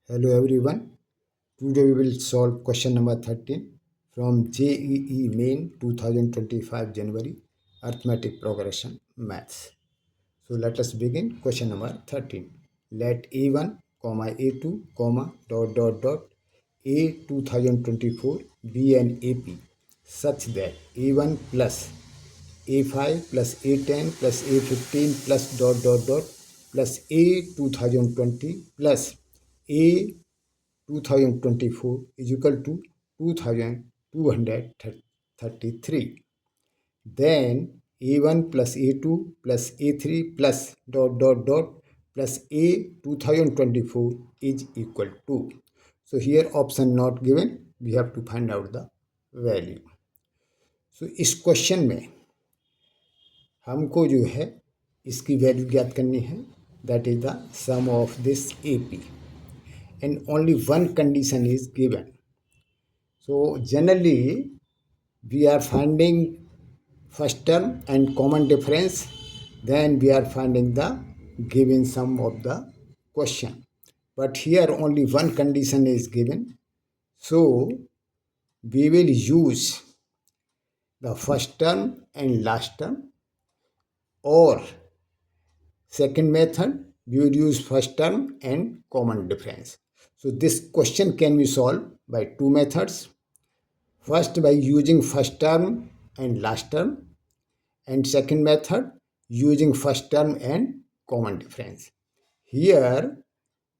Hello everyone. Today we will solve question number 13 from JEE Main 2025 January Arithmetic Progression Maths. So let us begin question number 13. Let A1, A2, A 2024 be an AP such that A1 plus A5 plus A10 plus A15 plus A 2020 plus A 2024 is equal to 2233. Then A1 plus A2 plus A3 plus A 2024 is equal to. So here option not given, we have to find out the value. So इस question में हमको जो है इसकी value ज्ञात करनी है, that is the sum of this AP and only one condition is given. So generally we are finding first term and common difference, then we are finding the given sum of the question. But here only one condition is given, so we will use the first term and last term, or second method we will use first term and common difference. So this question can be solved by two methods. First, by using first term and last term, and second method using first term and common difference. Here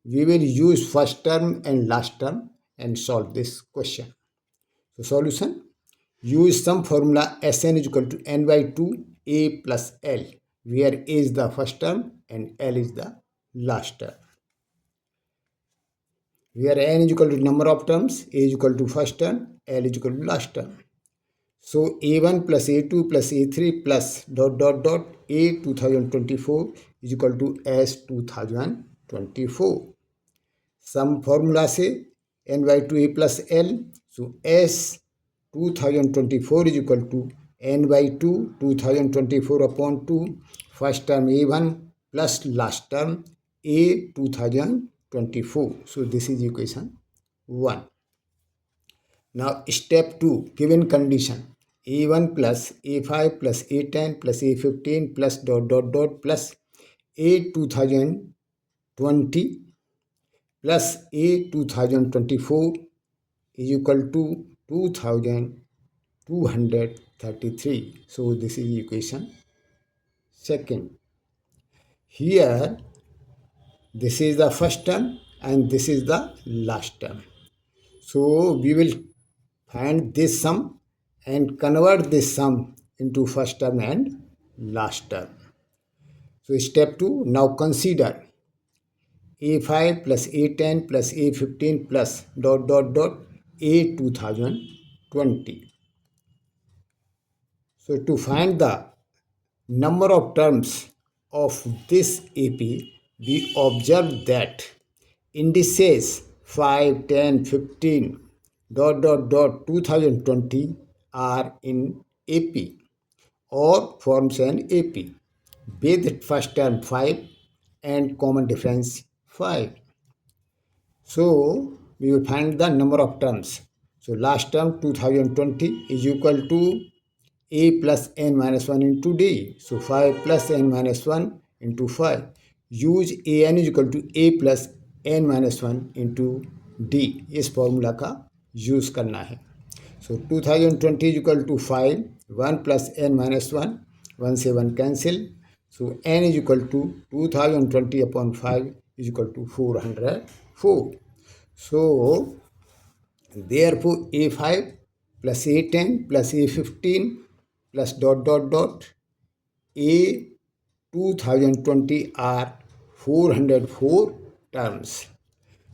we will use first term and last term and solve this question. So solution: use some formula Sn is equal to n by 2 a plus l, where a is the first term and l is the last term. Where n is equal to number of terms, a is equal to first term, l is equal to last term. So A1 plus A2 plus A3 plus A 2024 is equal to S 2024. Some formula से n by 2 a plus l. So S 2024 is equal to n by 2 2024 upon 2, first term A1 plus last term A 2024. So this is equation 1. Now step 2, given condition A1 plus A5 plus A10 plus A15 plus plus A 2020 plus A 2024 is equal to 2233. So this is equation second. Here this is the first term and this is the last term. So we will find this sum and convert this sum into first term and last term. So step 2, now consider A5 plus A10 plus A15 plus A 2020. So to find the number of terms of this AP, we observe that indices 5, 10, 15 2020 are in AP or forms an AP with first term 5 and common difference 5. So we will find the number of terms. So last term 2020 is equal to a plus n minus 1 into d. So 5 plus n minus 1 into 5. Use an is equal to a plus n minus 1 into d. इस formula का use करना है. So 2020 is equal to 5, 1 plus n minus 1, 1 से 1 cancel. So n is equal to 2020 upon 5 is equal to 404. So therefore A5 plus A10 plus A15 plus A 2020 are 404 terms.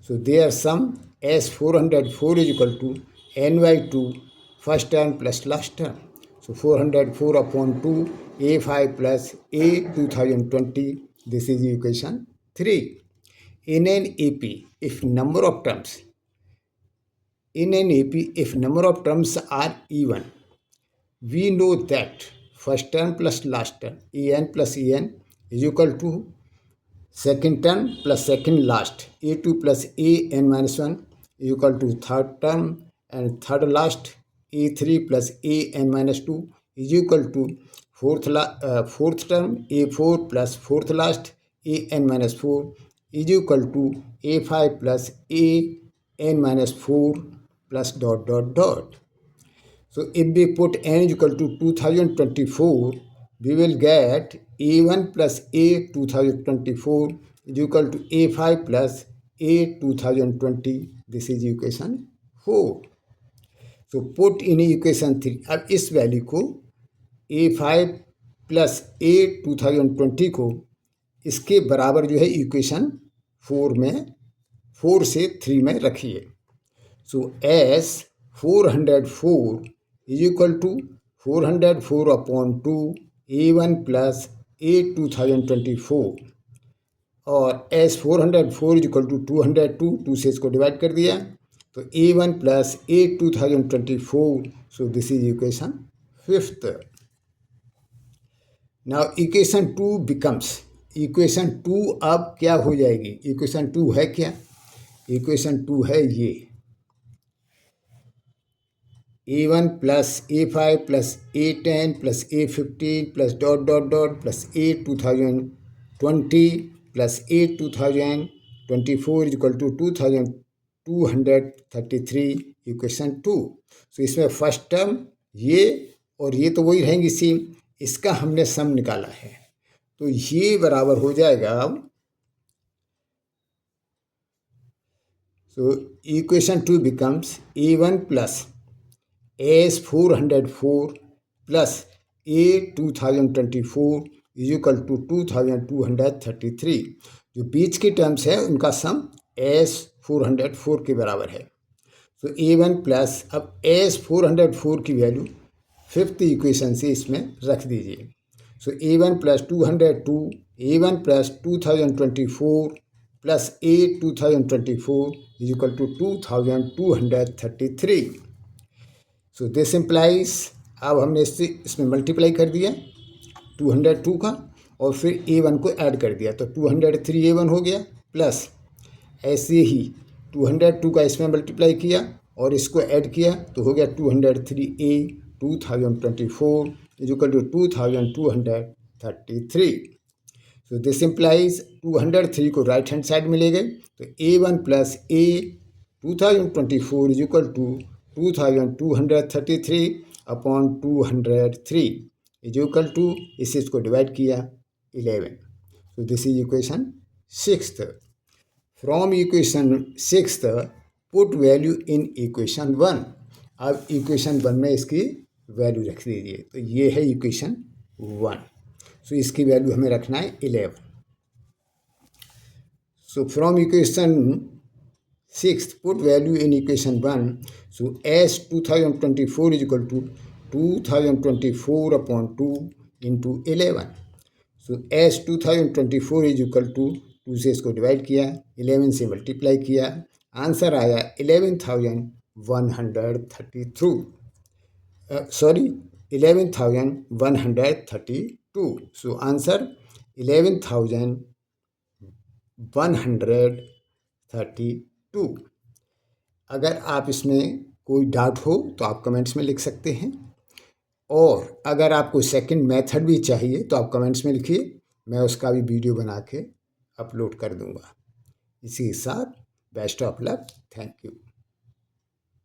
So their sum as 404 is equal to n by 2 first term plus last term. So 404 upon 2 A5 plus A 2020, this is equation 3. In an AP, if number of terms are even, we know that first term plus last term, en plus en is equal to second term plus second last, a2 plus an-1 equal to third term, and third last a3 plus an-2 is equal to fourth term a4 plus fourth last an-4 is equal to a5 plus an-4 plus dot dot dot. So if we put n is equal to 2024, we will get a1 plus a 2024 is equal to a5 plus a 2020. This is equation 4. So put in equation 3. अब इस value को a5 plus a 2020 को इसके बराबर जो है equation 4 से 3 में रखिए. So as 404 is equal to 404 upon 2 a1 plus a 2024, और as 404 is equal to 202, 2 से इसको डिवाइड कर दिया तो a1 plus a 2024. So this is equation 5th. Now equation 2 becomes, equation 2 अब क्या हो जाएगी? equation 2 है क्या? equation 2 है ये a1 plus a5 plus a10 plus a15 plus dot dot dot plus a 2020 plus a 2024 is equal to 2233 equation 2. So इसमें first term ये और ये तो वही रहेंगी सेम, इसका हमने सम निकाला है तो ये बराबर हो जाएगा अब. So equation 2 becomes a1 plus as 404 plus a 2024 is equal to 2233. जो बीच की टर्म्स है उनका सम as 404 के बराबर है. तो a1 प्लस, अब as 404 की वैल्यू फिफ्थ इक्वेशन से इसमें रख दीजिए. सो a1 plus 202, a1 plus 2024 plus a 2024 is equal to 2233. So this implies, अब हमने इसमें मल्टीप्लाई कर दिया 202 का और फिर a1 को ऐड कर दिया तो 203 a1 हो गया, प्लस ऐसे ही 202 का इसमें मल्टीप्लाई किया और इसको ऐड किया तो हो गया 203 a 2024 is equal to 2233. So this implies 203 को राइट हैंड साइड में ले गए तो a1 plus a 2024 is equal to 2233 upon 203 is equal to, इसे इसको डिवाइड किया 11. So this is equation 6th. From equation 6th put value in equation 1. अब equation 1 में इसकी वैल्यू रख दीजिए तो ये है इक्वेशन 1. सो इसकी वैल्यू हमें रखना है 11. So from equation 6th put value in equation 1. So as 2024 is equal to 2024 upon 2 into 11. So as 2024 is equal to 2 से इसको डिवाइड किया 11 से मल्टीप्लाई किया, आंसर आया 11,132. 11,132. So answer 11,132. अगर आप इसमें कोई डाउट हो तो आप कमेंट्स में लिख सकते हैं, और अगर आपको सेकंड मेथड भी चाहिए तो आप कमेंट्स में लिखिए, मैं उसका भी वीडियो बना के अपलोड कर दूंगा. इसी के साथ best of luck. Thank you.